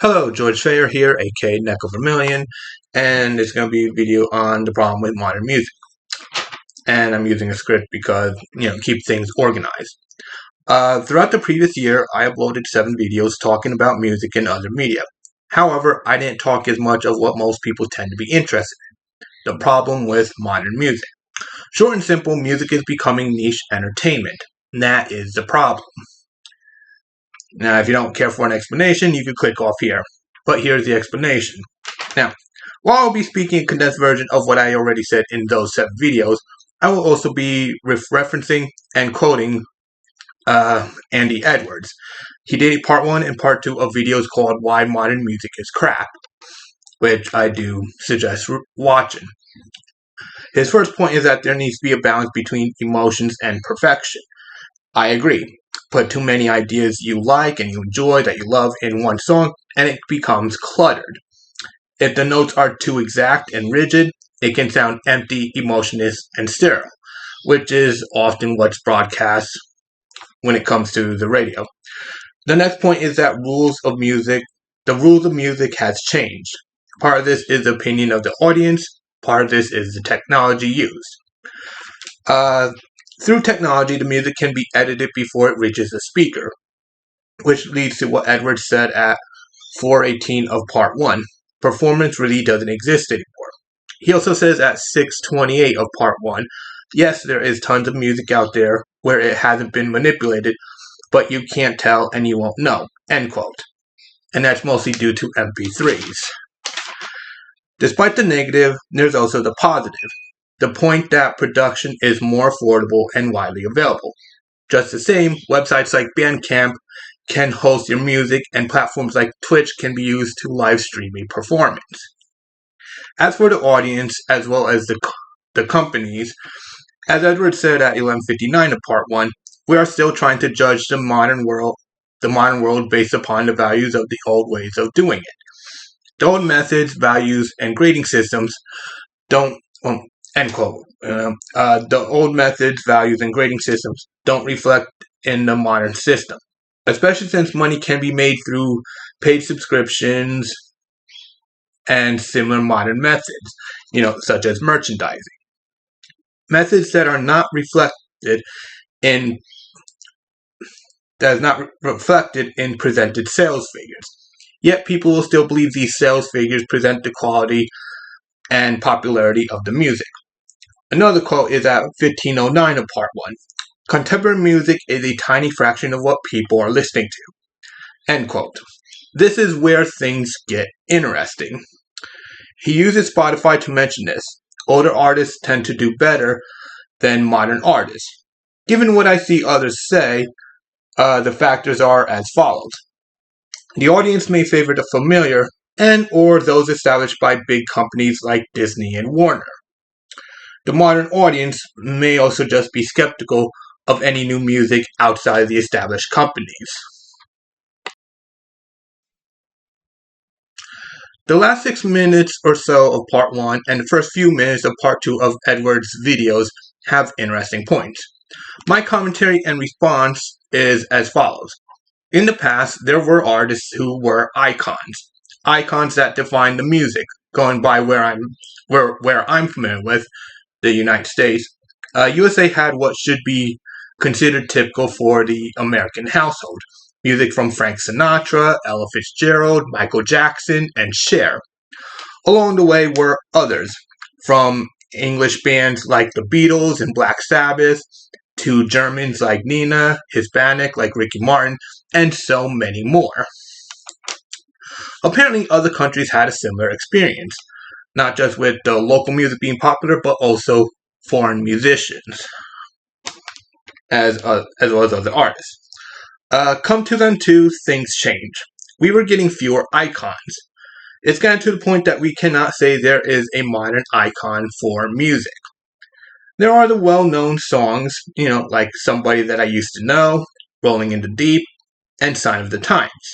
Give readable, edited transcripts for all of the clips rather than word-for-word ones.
Hello, George Fayer here, aka Neck of Vermilion, and it's going to be a video on the problem with modern music. And I'm using a script because, keep things organized. Throughout the previous year, I uploaded 7 videos talking about music and other media. However, I didn't talk as much of what most people tend to be interested in, the problem with modern music. Short and simple, music is becoming niche entertainment. And that is the problem. Now, if you don't care for an explanation, you can click off here. But here's the explanation. Now, while I'll be speaking a condensed version of what I already said in those 7 videos, I will also be referencing and quoting Andy Edwards. He did part 1 and part 2 of videos called Why Modern Music is Crap, which I do suggest watching. His first point is that there needs to be a balance between emotions and perfection. I agree. Put too many ideas you like and you enjoy that you love in one song, and it becomes cluttered. If the notes are too exact and rigid, it can sound empty, emotionless, and sterile, which is often what's broadcast when it comes to the radio. The next point is that the rules of music has changed. Part of this is the opinion of the audience, part of this is the technology used. Through technology, the music can be edited before it reaches the speaker, which leads to what Edwards said at 4:18 of part 1. Performance really doesn't exist anymore. He also says at 6:28 of part 1, yes, there is tons of music out there where it hasn't been manipulated, but you can't tell and you won't know, end quote. And that's mostly due to MP3s. Despite the negative, there's also the positive. The point that production is more affordable and widely available. Just the same, websites like Bandcamp can host your music, and platforms like Twitch can be used to live stream a performance. As for the audience, as well as the companies, as Edward said at 11:59 of part 1, we are still trying to judge the modern world based upon the values of the old ways of doing it. The old methods, values, and grading systems don't end quote. The old methods, values, and grading systems don't reflect in the modern system, especially since money can be made through paid subscriptions and similar modern methods, such as merchandising. Methods that are not reflected in presented sales figures. Yet people will still believe these sales figures present the quality and popularity of the music. Another quote is at 15:09 of part 1. Contemporary music is a tiny fraction of what people are listening to. End quote. This is where things get interesting. He uses Spotify to mention this. Older artists tend to do better than modern artists. Given what I see others say, the factors are as follows. The audience may favor the familiar and or those established by big companies like Disney and Warner. The modern audience may also just be skeptical of any new music outside of the established companies. The last 6 minutes or so of part 1 and the first few minutes of part 2 of Edward's videos have interesting points. My commentary and response is as follows. In the past, there were artists who were icons that define the music. Going by where I'm familiar with, the United States, USA had what should be considered typical for the American household. Music from Frank Sinatra, Ella Fitzgerald, Michael Jackson, and Cher. Along the way were others, from English bands like the Beatles and Black Sabbath, to Germans like Nina, Hispanic like Ricky Martin, and so many more. Apparently, other countries had a similar experience, not just with the local music being popular, but also foreign musicians, as well as other artists. Come 2002, things change. We were getting fewer icons. It's gotten to the point that we cannot say there is a modern icon for music. There are the well-known songs, like Somebody That I Used to Know, Rolling in the Deep, and Sign of the Times.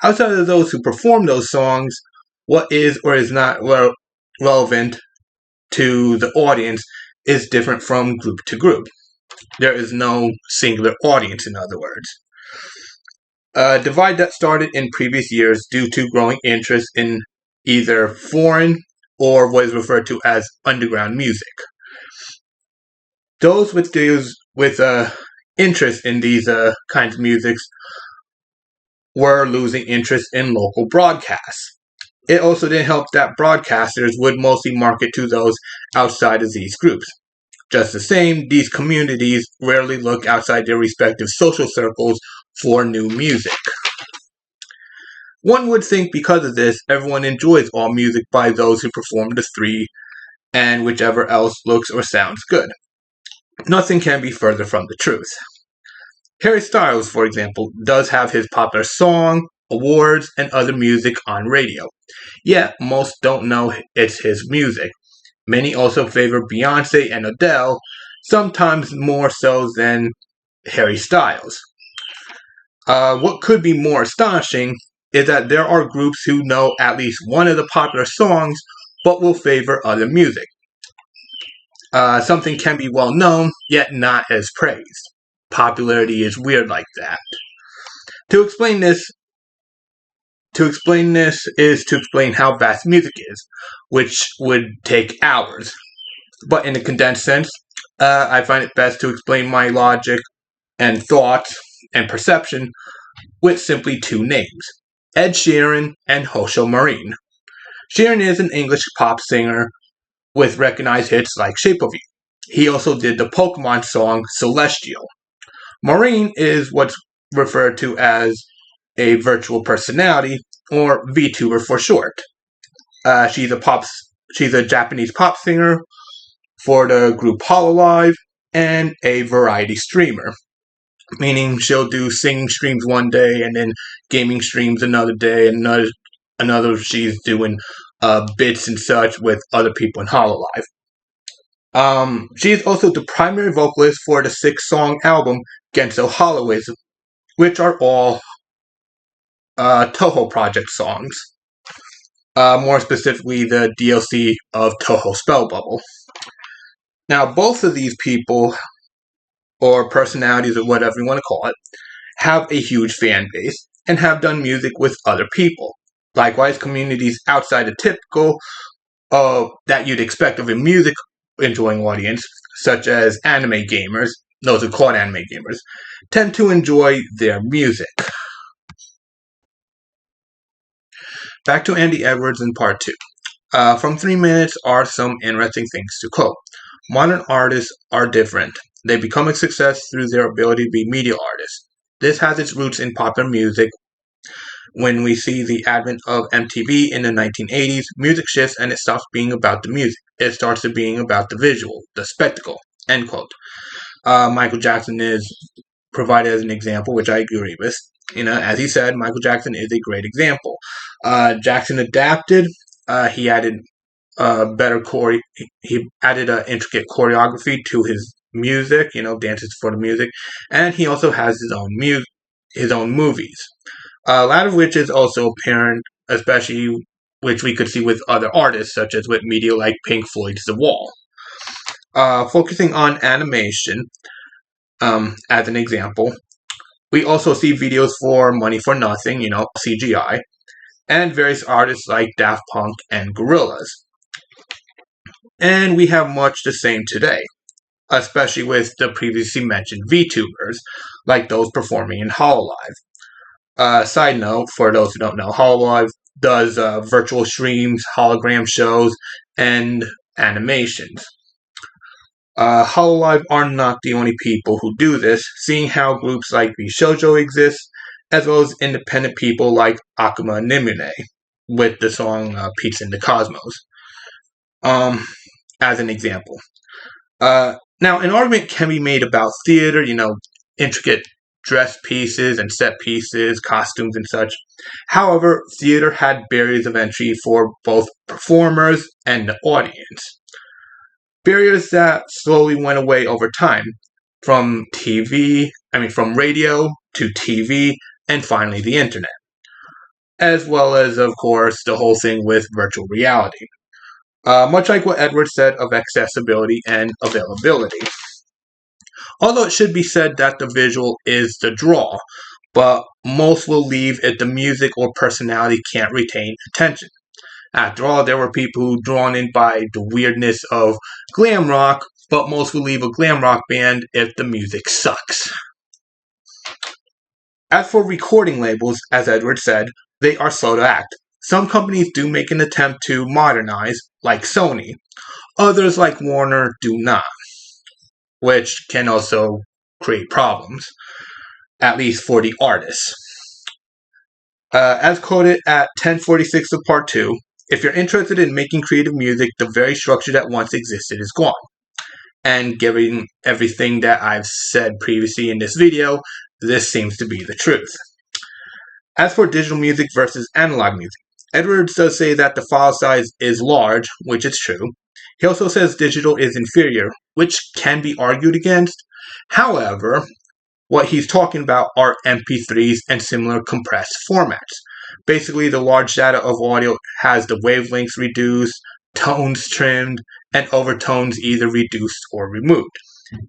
Outside of those who perform those songs, what is or is not relevant to the audience is different from group to group. There is no singular audience, in other words. A divide that started in previous years due to growing interest in either foreign or what is referred to as underground music. Those with interest in these kinds of musics were losing interest in local broadcasts. It also didn't help that broadcasters would mostly market to those outside of these groups. Just the same, these communities rarely look outside their respective social circles for new music. One would think because of this, everyone enjoys all music by those who perform the three and whichever else looks or sounds good. Nothing can be further from the truth. Harry Styles, for example, does have his popular song, awards, and other music on radio. Yet, most don't know it's his music. Many also favor Beyonce and Adele, sometimes more so than Harry Styles. What could be more astonishing is that there are groups who know at least one of the popular songs but will favor other music. Something can be well known, yet not as praised. Popularity is weird like that. To explain this is to explain how vast music is, which would take hours. But in a condensed sense, I find it best to explain my logic and thoughts and perception with simply two names, Ed Sheeran and Hosho Marine. Sheeran is an English pop singer with recognized hits like Shape of You. He also did the Pokemon song Celestial. Marine is what's referred to as a virtual personality, or VTuber for short. She's a Japanese pop singer for the group Hololive and a variety streamer, meaning she'll do singing streams one day and then gaming streams another day, and another she's doing bits and such with other people in Hololive. She is also the primary vocalist for the 6-song album Genso Hollowism, which are all Toho Project songs. More specifically, the DLC of Toho Spell Bubble. Now, both of these people, or personalities, or whatever you want to call it, have a huge fan base and have done music with other people. Likewise, communities outside the typical that you'd expect of a music enjoying audience, such as anime gamers, those who call it anime gamers, tend to enjoy their music. Back to Andy Edwards in part 2. From 3 minutes are some interesting things to quote. Modern artists are different. They become a success through their ability to be media artists. This has its roots in popular music. When we see the advent of MTV in the 1980s, music shifts and it stops being about the music. It starts to being about the visual, the spectacle, end quote. Michael Jackson is provided as an example, which I agree with. As he said, Michael Jackson is a great example. Jackson adapted. He added he added an intricate choreography to his music. Dances for the music, and he also has his own movies. A lot of which is also apparent, especially which we could see with other artists, such as with media like Pink Floyd's The Wall. Focusing on animation, as an example, we also see videos for Money for Nothing, CGI, and various artists like Daft Punk and Gorillaz. And we have much the same today, especially with the previously mentioned VTubers, like those performing in Hololive. Side note, for those who don't know, Hololive does virtual streams, hologram shows, and animations. Hololive are not the only people who do this, seeing how groups like Shoujo exist, as well as independent people like Akuma Nimune, with the song Pizza in the Cosmos, as an example. Now, an argument can be made about theater, intricate dress pieces and set pieces, costumes and such. However, theater had barriers of entry for both performers and the audience. Barriers that slowly went away over time, from radio to TV, and finally the internet. As well as, of course, the whole thing with virtual reality. Much like what Edward said of accessibility and availability. Although it should be said that the visual is the draw, but most will leave if the music or personality can't retain attention. After all, there were people who drawn in by the weirdness of glam rock, but most will leave a glam rock band if the music sucks. As for recording labels, as Edward said, they are slow to act. Some companies do make an attempt to modernize, like Sony. Others, like Warner, do not, which can also create problems, at least for the artists. As quoted at 1046 of part 2, if you're interested in making creative music, the very structure that once existed is gone. And given everything that I've said previously in this video, this seems to be the truth. As for digital music versus analog music, Edwards does say that the file size is large, which is true. He also says digital is inferior, which can be argued against. However, what he's talking about are MP3s and similar compressed formats. Basically, the large data of audio has the wavelengths reduced, tones trimmed, and overtones either reduced or removed.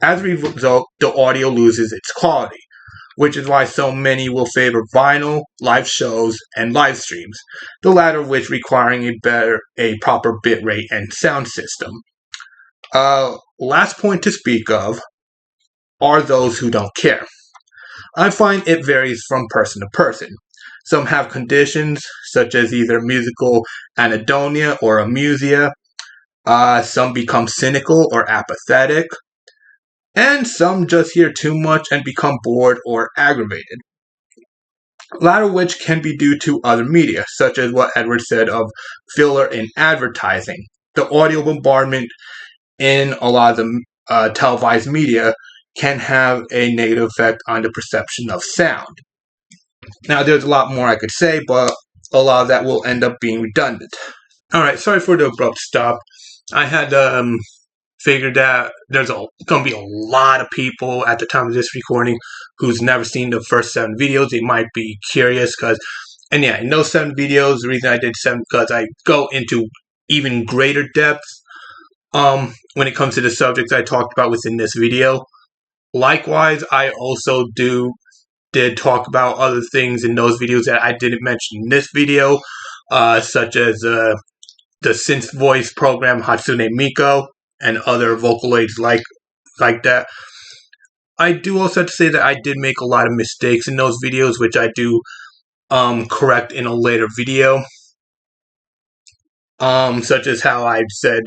As a result, the audio loses its quality, which is why so many will favor vinyl, live shows, and live streams, the latter of which requiring a proper bitrate and sound system. Last point to speak of are those who don't care. I find it varies from person to person. Some have conditions such as either musical anhedonia or amusia. Some become cynical or apathetic. And some just hear too much and become bored or aggravated. Latter of which can be due to other media, such as what Edward said of filler in advertising. The audio bombardment in a lot of the televised media can have a negative effect on the perception of sound. Now, there's a lot more I could say, but a lot of that will end up being redundant. Alright, sorry for the abrupt stop. I had figured that there's going to be a lot of people at the time of this recording who's never seen the first 7 videos. They might be curious in those 7 videos, the reason I did 7 because I go into even greater depth when it comes to the subjects I talked about within this video. Likewise, I also did talk about other things in those videos that I didn't mention in this video, such as the synth voice program Hatsune Miku and other Vocaloids like that. I do also have to say that I did make a lot of mistakes in those videos, which I do correct in a later video. Such as how I've said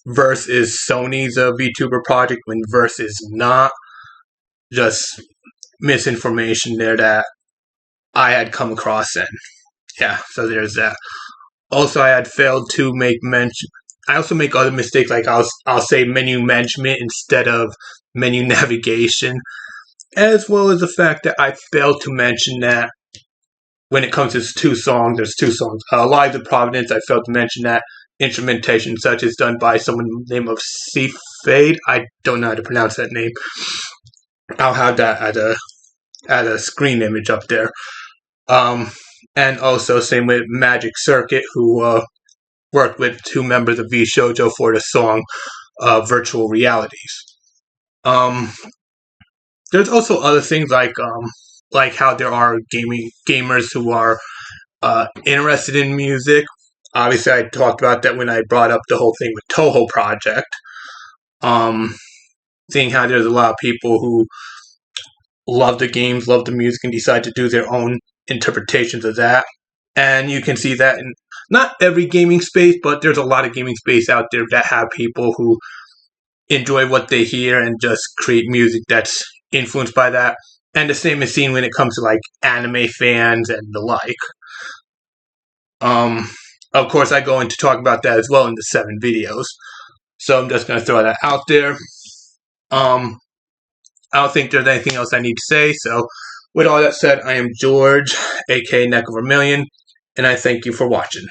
Verse is Sony's VTuber project when Verse is not. Just misinformation there that I had come across, and yeah, so there's that. Also, I had failed to make mention. I also make other mistakes, like I'll say menu management instead of menu navigation, as well as the fact that I failed to mention that when it comes to there's 2 songs. Lives of Providence, I failed to mention that instrumentation such is done by someone named of C Fade. I don't know how to pronounce that name. I'll have that at a screen image up there. And also same with Magic Circuit, who worked with 2 members of V Shoujo for the song Virtual Realities. There's also other things like how there are gamers who are interested in music. Obviously, I talked about that when I brought up the whole thing with Toho Project. Seeing how there's a lot of people who love the games, love the music, and decide to do their own interpretations of that. And you can see that in not every gaming space, but there's a lot of gaming space out there that have people who enjoy what they hear and just create music that's influenced by that. And the same is seen when it comes to like anime fans and the like. Of course, I go into talk about that as well in the 7 videos. So I'm just going to throw that out there. I don't think there's anything else I need to say. So with all that said, I am George, aka Neck of Vermilion, and I thank you for watching.